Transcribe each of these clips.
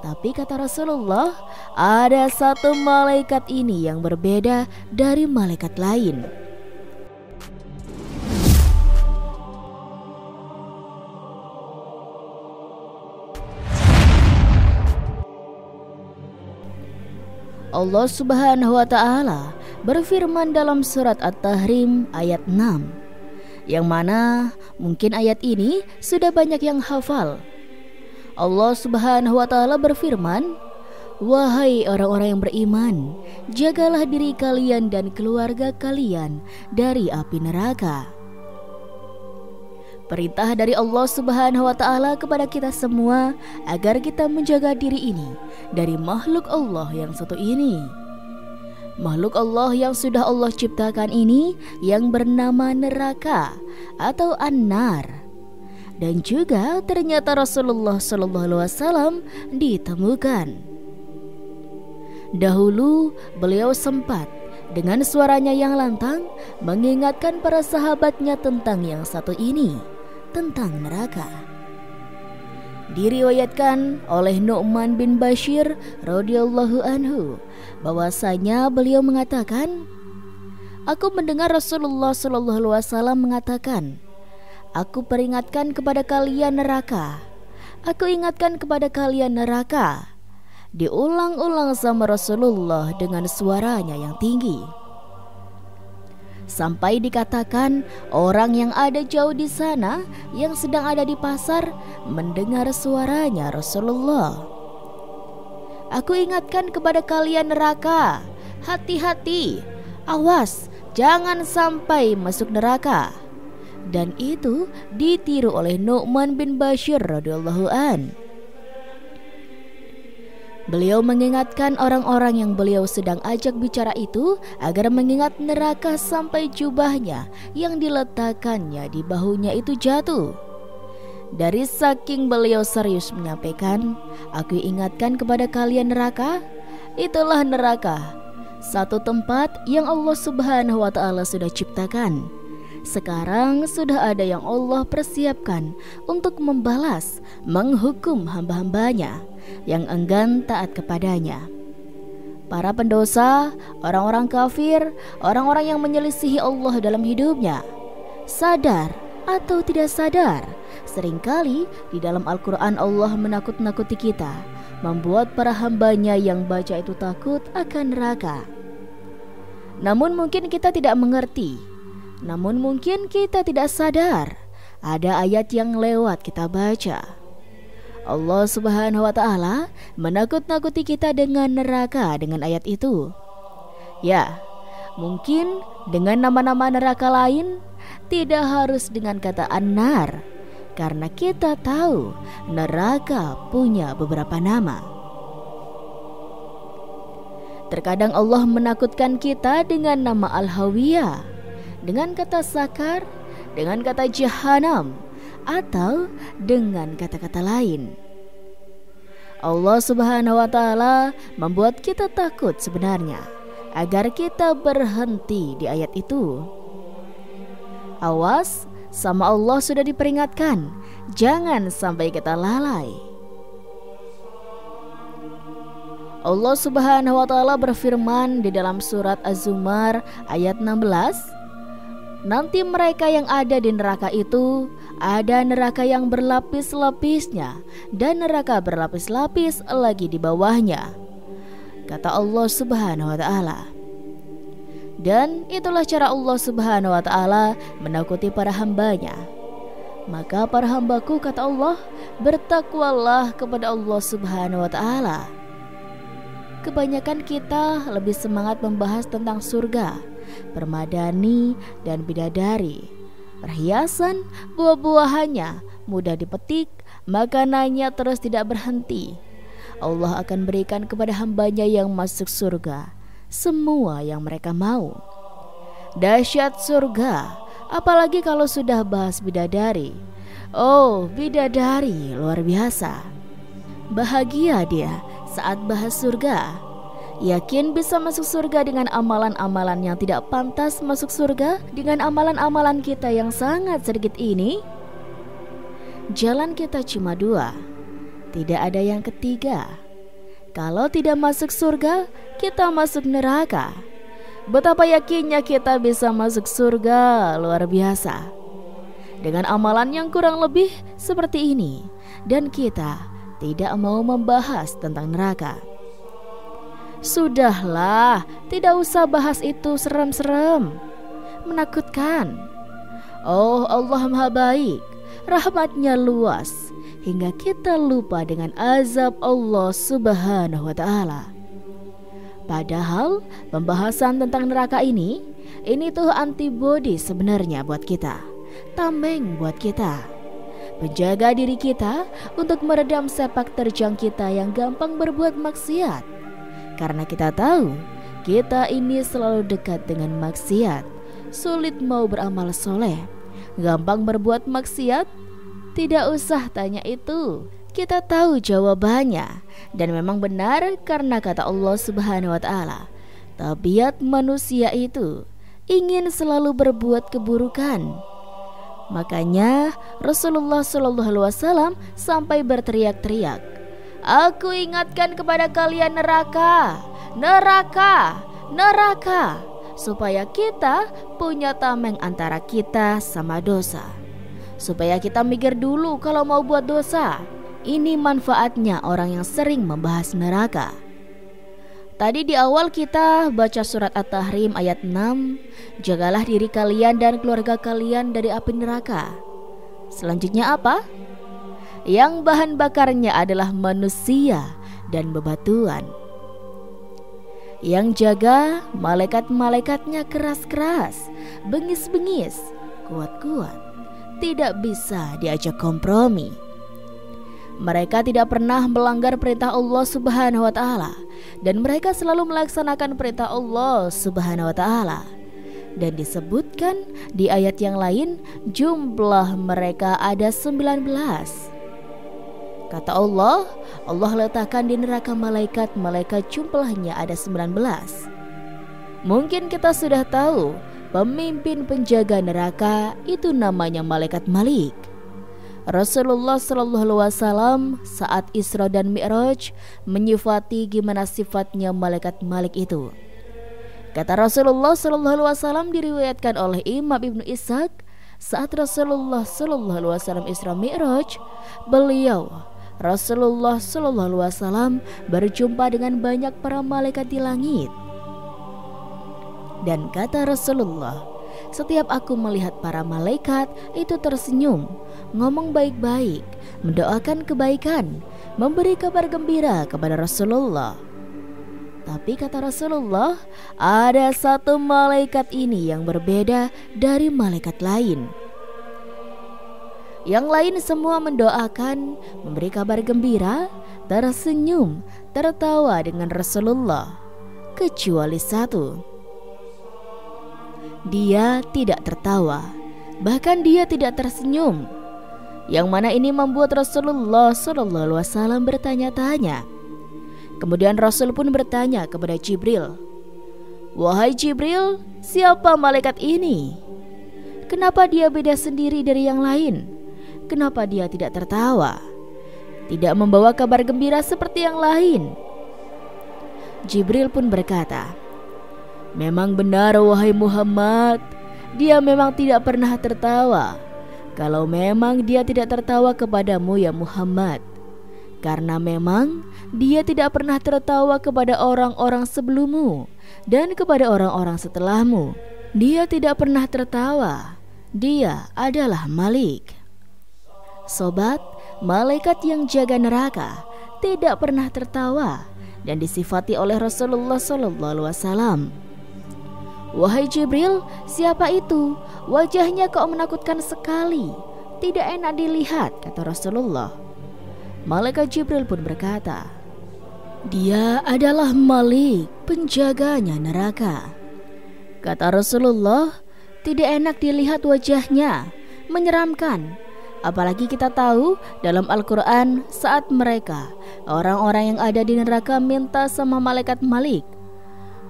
Tapi kata Rasulullah, ada satu malaikat ini yang berbeda dari malaikat lain. Allah Subhanahu wa Ta'ala berfirman dalam surat At-Tahrim ayat 6, yang mana mungkin ayat ini sudah banyak yang hafal. Allah Subhanahu wa Ta'ala berfirman, "Wahai orang-orang yang beriman, jagalah diri kalian dan keluarga kalian dari api neraka." Perintah dari Allah Subhanahu wa Ta'ala kepada kita semua agar kita menjaga diri ini dari makhluk Allah yang satu ini. Makhluk Allah yang sudah Allah ciptakan ini yang bernama neraka atau an-nar. Dan juga ternyata Rasulullah SAW ditemukan. Dahulu beliau sempat dengan suaranya yang lantang mengingatkan para sahabatnya tentang yang satu ini, tentang neraka. Diriwayatkan oleh Nu'man bin Bashir radhiyallahu anhu bahwasanya beliau mengatakan, "Aku mendengar Rasulullah SAW mengatakan, aku peringatkan kepada kalian neraka. Aku ingatkan kepada kalian neraka." Diulang-ulang sama Rasulullah dengan suaranya yang tinggi. Sampai dikatakan orang yang ada jauh di sana yang sedang ada di pasar mendengar suaranya Rasulullah. "Aku ingatkan kepada kalian neraka. Hati-hati, awas, jangan sampai masuk neraka." Dan itu ditiru oleh Nu'man bin Bashir radhiyallahu an. Beliau mengingatkan orang-orang yang beliau sedang ajak bicara itu agar mengingat neraka sampai jubahnya yang diletakkannya di bahunya itu jatuh. Dari saking beliau serius menyampaikan, "Aku ingatkan kepada kalian neraka. Itulah neraka, satu tempat yang Allah Subhanahu wa Ta'ala sudah ciptakan. Sekarang sudah ada yang Allah persiapkan untuk membalas, menghukum hamba-hambanya yang enggan taat kepadanya. Para pendosa, orang-orang kafir, orang-orang yang menyelisihi Allah dalam hidupnya. Sadar atau tidak sadar, seringkali di dalam Al-Quran Allah menakut-nakuti kita, membuat para hambanya yang baca itu takut akan neraka. Namun mungkin kita tidak mengerti, namun mungkin kita tidak sadar, ada ayat yang lewat kita baca. Allah Subhanahu wa Ta'ala menakut-nakuti kita dengan neraka dengan ayat itu. Ya, mungkin dengan nama-nama neraka lain, tidak harus dengan kata an-nar, karena kita tahu neraka punya beberapa nama. Terkadang Allah menakutkan kita dengan nama al-hawiyah, dengan kata sakar, dengan kata jahanam, atau dengan kata-kata lain. Allah Subhanahu wa Ta'ala membuat kita takut sebenarnya agar kita berhenti di ayat itu. Awas, sama Allah sudah diperingatkan, jangan sampai kita lalai. Allah Subhanahu wa Ta'ala berfirman di dalam surat Az-Zumar ayat 16, "Nanti mereka yang ada di neraka itu, ada neraka yang berlapis-lapisnya dan neraka berlapis-lapis lagi di bawahnya," kata Allah Subhanahu wa Ta'ala. Dan itulah cara Allah Subhanahu wa Ta'ala menakuti para hambanya. Maka para hambaku, kata Allah, bertakwalah kepada Allah Subhanahu wa Ta'ala. Kebanyakan kita lebih semangat membahas tentang surga, permadani dan bidadari, perhiasan, buah-buahannya mudah dipetik, makanannya terus tidak berhenti. Allah akan berikan kepada hambanya yang masuk surga semua yang mereka mau. Dahsyat surga, apalagi kalau sudah bahas bidadari. Oh, bidadari luar biasa. Bahagia dia saat bahas surga. Yakin bisa masuk surga dengan amalan-amalan yang tidak pantas masuk surga, dengan amalan-amalan kita yang sangat sedikit ini? Jalan kita cuma dua, tidak ada yang ketiga. Kalau tidak masuk surga, kita masuk neraka. Betapa yakinnya kita bisa masuk surga, luar biasa. Dengan amalan yang kurang lebih seperti ini, dan kita tidak mau membahas tentang neraka. Sudahlah, tidak usah bahas itu, serem-serem, menakutkan. Oh, Allah Maha Baik, rahmatnya luas, hingga kita lupa dengan azab Allah Subhanahu wa Ta'ala. Padahal pembahasan tentang neraka ini tuh antibodi sebenarnya buat kita, tameng buat kita, menjaga diri kita untuk meredam sepak terjang kita yang gampang berbuat maksiat. Karena kita tahu kita ini selalu dekat dengan maksiat, sulit mau beramal soleh, gampang berbuat maksiat. Tidak usah tanya itu, kita tahu jawabannya. Dan memang benar, karena kata Allah Subhanahu wa Ta'ala, tabiat manusia itu ingin selalu berbuat keburukan. Makanya Rasulullah SAW sampai berteriak-teriak, "Aku ingatkan kepada kalian neraka, neraka, neraka," supaya kita punya tameng antara kita sama dosa. Supaya kita mikir dulu kalau mau buat dosa. Ini manfaatnya orang yang sering membahas neraka. Tadi di awal kita baca surat At-Tahrim ayat 6, jagalah diri kalian dan keluarga kalian dari api neraka. Selanjutnya apa? Yang bahan bakarnya adalah manusia dan bebatuan. Yang jaga malaikat-malaikatnya keras-keras, bengis-bengis, kuat-kuat, tidak bisa diajak kompromi. Mereka tidak pernah melanggar perintah Allah Subhanahu wa Ta'ala, dan mereka selalu melaksanakan perintah Allah Subhanahu wa Ta'ala. Dan disebutkan di ayat yang lain, jumlah mereka ada 19. Kata Allah, Allah letakkan di neraka malaikat jumlahnya ada 19. Mungkin kita sudah tahu, pemimpin penjaga neraka itu namanya malaikat Malik. Rasulullah SAW saat Isra dan Mi'raj menyifati gimana sifatnya malaikat Malik itu. Kata Rasulullah SAW diriwayatkan oleh Imam Ibnu Ishaq, saat Rasulullah SAW Isra Mi'raj, Rasulullah SAW berjumpa dengan banyak para malaikat di langit. Dan kata Rasulullah, setiap aku melihat para malaikat itu tersenyum, ngomong baik-baik, mendoakan kebaikan, memberi kabar gembira kepada Rasulullah. Tapi kata Rasulullah, ada satu malaikat ini yang berbeda dari malaikat lain. Yang lain semua mendoakan, memberi kabar gembira, tersenyum, tertawa dengan Rasulullah, kecuali satu. Dia tidak tertawa, bahkan dia tidak tersenyum. Yang mana ini membuat Rasulullah SAW bertanya-tanya. Kemudian Rasul pun bertanya kepada Jibril, "Wahai Jibril, siapa malaikat ini? Kenapa dia beda sendiri dari yang lain? Kenapa dia tidak tertawa, tidak membawa kabar gembira seperti yang lain?" Jibril pun berkata, "Memang benar wahai Muhammad, dia memang tidak pernah tertawa. Kalau memang dia tidak tertawa kepadamu ya Muhammad, karena memang dia tidak pernah tertawa kepada orang-orang sebelummu dan kepada orang-orang setelahmu. Dia tidak pernah tertawa. Dia adalah Malik." Sobat, malaikat yang jaga neraka tidak pernah tertawa dan disifati oleh Rasulullah SAW. "Wahai Jibril, siapa itu? Wajahnya kok menakutkan sekali, tidak enak dilihat," kata Rasulullah. Malaikat Jibril pun berkata, "Dia adalah Malik, penjaganya neraka." Kata Rasulullah, "Tidak enak dilihat wajahnya, menyeramkan." Apalagi kita tahu dalam Al-Quran saat mereka, orang-orang yang ada di neraka minta sama malaikat Malik,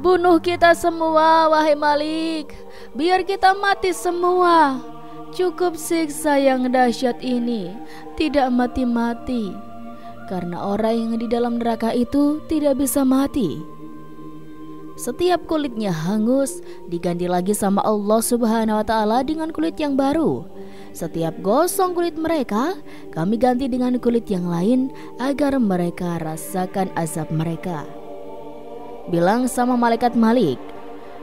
"Bunuh kita semua wahai Malik, biar kita mati semua. Cukup siksa yang dahsyat ini, tidak mati-mati. karena orang yang di dalam neraka itu tidak bisa mati. Setiap kulitnya hangus, diganti lagi sama Allah Subhanahu wa Ta'ala dengan kulit yang baru. Setiap gosong kulit mereka, kami ganti dengan kulit yang lain agar mereka rasakan azab mereka. Bilang sama malaikat Malik,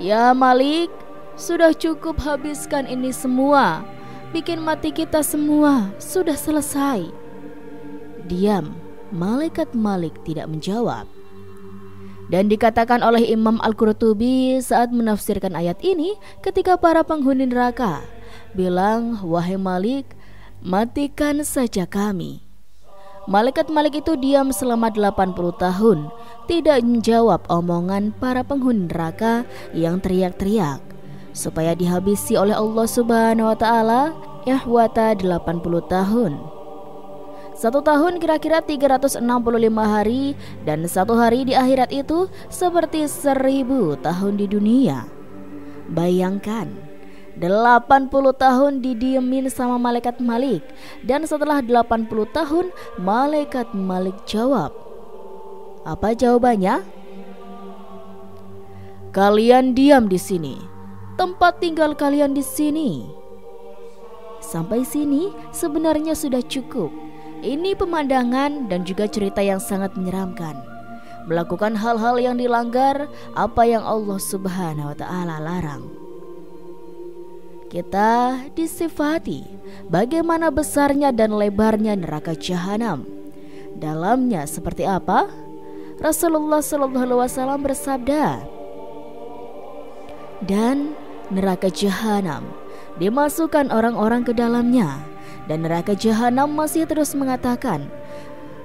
"Ya Malik, sudah cukup, habiskan ini semua. Bikin mati kita semua, sudah selesai." Diam, malaikat Malik tidak menjawab. Dan dikatakan oleh Imam Al-Qurtubi saat menafsirkan ayat ini ketika para penghuni neraka bilang, "Wahai Malik, matikan saja kami." Malaikat Malik itu diam selama 80 tahun, tidak menjawab omongan para penghuni neraka yang teriak-teriak supaya dihabisi oleh Allah Subhanahu wa Ta'ala ihwata 80 tahun. 1 tahun kira-kira 365 hari, dan 1 hari di akhirat itu seperti 1000 tahun di dunia. Bayangkan, 80 tahun didiemin sama malaikat Malik, dan setelah 80 tahun malaikat Malik jawab. Apa jawabannya? "Kalian diam di sini. Tempat tinggal kalian di sini." Sampai sini sebenarnya sudah cukup. Ini pemandangan dan juga cerita yang sangat menyeramkan. Melakukan hal-hal yang dilanggar apa yang Allah Subhanahu wa Ta'ala larang. Kita disifati bagaimana besarnya dan lebarnya neraka jahanam. Dalamnya seperti apa? Rasulullah SAW bersabda, "Dan neraka jahanam dimasukkan orang-orang ke dalamnya, dan neraka jahanam masih terus mengatakan,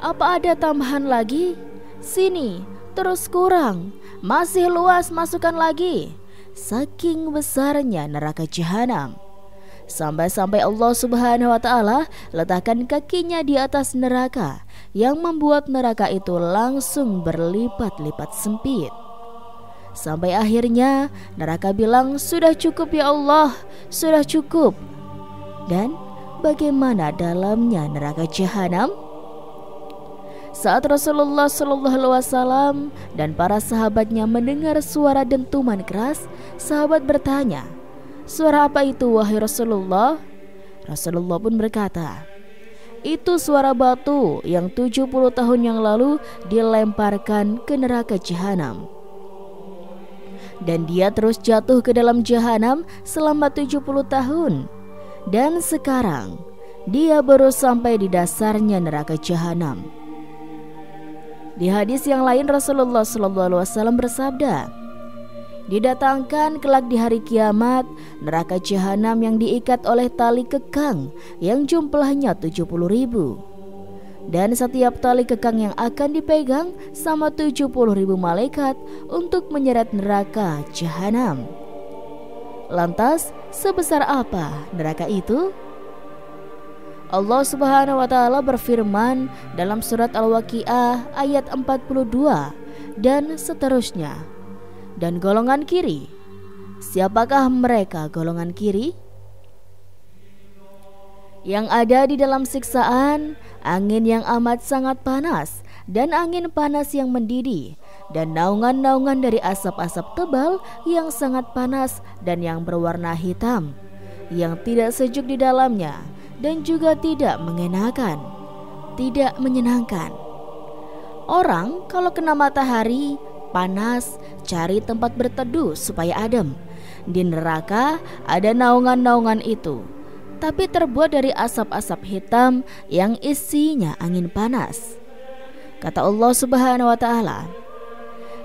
'Apa ada tambahan lagi? Sini, terus kurang. Masih luas, masukkan lagi.' Saking besarnya neraka jahanam. Sampai-sampai Allah Subhanahu wa Ta'ala letakkan kakinya di atas neraka, yang membuat neraka itu langsung berlipat-lipat sempit. Sampai akhirnya neraka bilang, 'Sudah cukup ya Allah, sudah cukup.' Dan bagaimana dalamnya neraka jahanam? Saat Rasulullah SAW dan para sahabatnya mendengar suara dentuman keras, sahabat bertanya, 'Suara apa itu wahai Rasulullah?' Rasulullah pun berkata, 'Itu suara batu yang 70 tahun yang lalu dilemparkan ke neraka jahanam. Dan dia terus jatuh ke dalam jahanam selama 70 tahun. Dan sekarang dia baru sampai di dasarnya neraka jahanam.' Di hadis yang lain Rasulullah SAW bersabda, 'Didatangkan kelak di hari kiamat neraka jahanam yang diikat oleh tali kekang yang jumlahnya 70.000. Dan setiap tali kekang yang akan dipegang sama 70.000 malaikat untuk menyeret neraka jahanam.' Lantas sebesar apa neraka itu? Allah Subhanahu wa Ta'ala berfirman dalam surat Al-Waqiah ayat 42 dan seterusnya. Dan golongan kiri, siapakah mereka golongan kiri? Yang ada di dalam siksaan, angin yang amat sangat panas, dan angin panas yang mendidih, dan naungan-naungan dari asap-asap tebal yang sangat panas dan yang berwarna hitam, yang tidak sejuk di dalamnya, dan juga tidak mengenakan, tidak menyenangkan. Orang kalau kena matahari panas, cari tempat berteduh supaya adem. Di neraka ada naungan-naungan itu, tapi terbuat dari asap-asap hitam yang isinya angin panas. Kata Allah Subhanahu wa Ta'ala,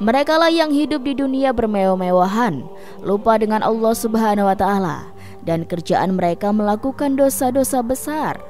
merekalah yang hidup di dunia bermewah-mewahan, lupa dengan Allah Subhanahu wa Ta'ala, dan kerjaan mereka melakukan dosa-dosa besar.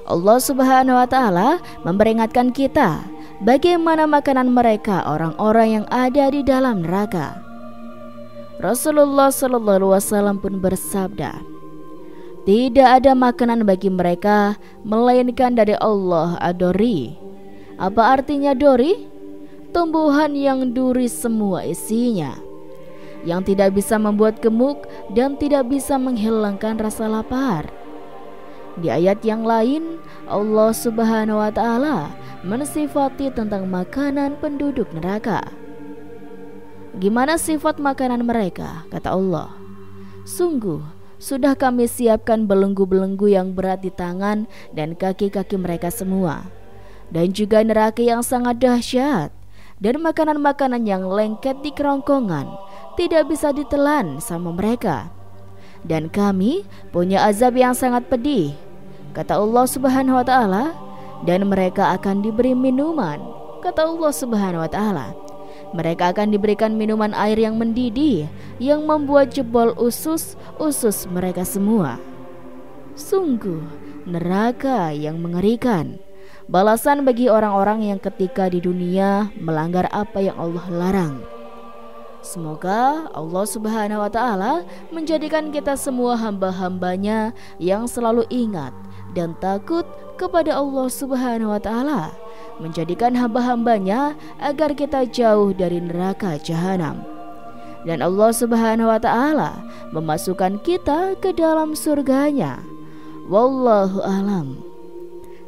Allah Subhanahu wa Ta'ala memperingatkan kita bagaimana makanan mereka orang-orang yang ada di dalam neraka. Rasulullah SAW pun bersabda, "Tidak ada makanan bagi mereka melainkan dari Allah ad-dori." Apa artinya dori? Tumbuhan yang duri semua isinya, yang tidak bisa membuat gemuk dan tidak bisa menghilangkan rasa lapar. Di ayat yang lain, Allah Subhanahu wa taala mensifati tentang makanan penduduk neraka. Gimana sifat makanan mereka? Kata Allah, sungguh sudah kami siapkan belenggu-belenggu yang berat di tangan dan kaki-kaki mereka semua, dan juga neraka yang sangat dahsyat, dan makanan-makanan yang lengket di kerongkongan tidak bisa ditelan sama mereka. Dan kami punya azab yang sangat pedih, kata Allah Subhanahu wa taala, dan mereka akan diberi minuman, kata Allah Subhanahu wa taala. Mereka akan diberikan minuman air yang mendidih, yang membuat jebol usus mereka semua. Sungguh neraka yang mengerikan, balasan bagi orang-orang yang ketika di dunia melanggar apa yang Allah larang. Semoga Allah Subhanahu wa taala menjadikan kita semua hamba-hambanya yang selalu ingat dan takut kepada Allah Subhanahu wa taala, menjadikan hamba-hambanya agar kita jauh dari neraka jahanam, dan Allah Subhanahu wa taala memasukkan kita ke dalam surganya. Wallahu alam.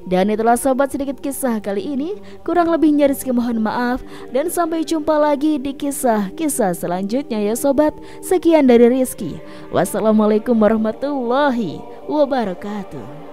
Dan itulah sobat sedikit kisah kali ini. Kurang lebihnya Rizky mohon maaf, dan sampai jumpa lagi di kisah-kisah selanjutnya ya sobat. Sekian dari Rizky. Wassalamualaikum warahmatullahi wabarakatuh.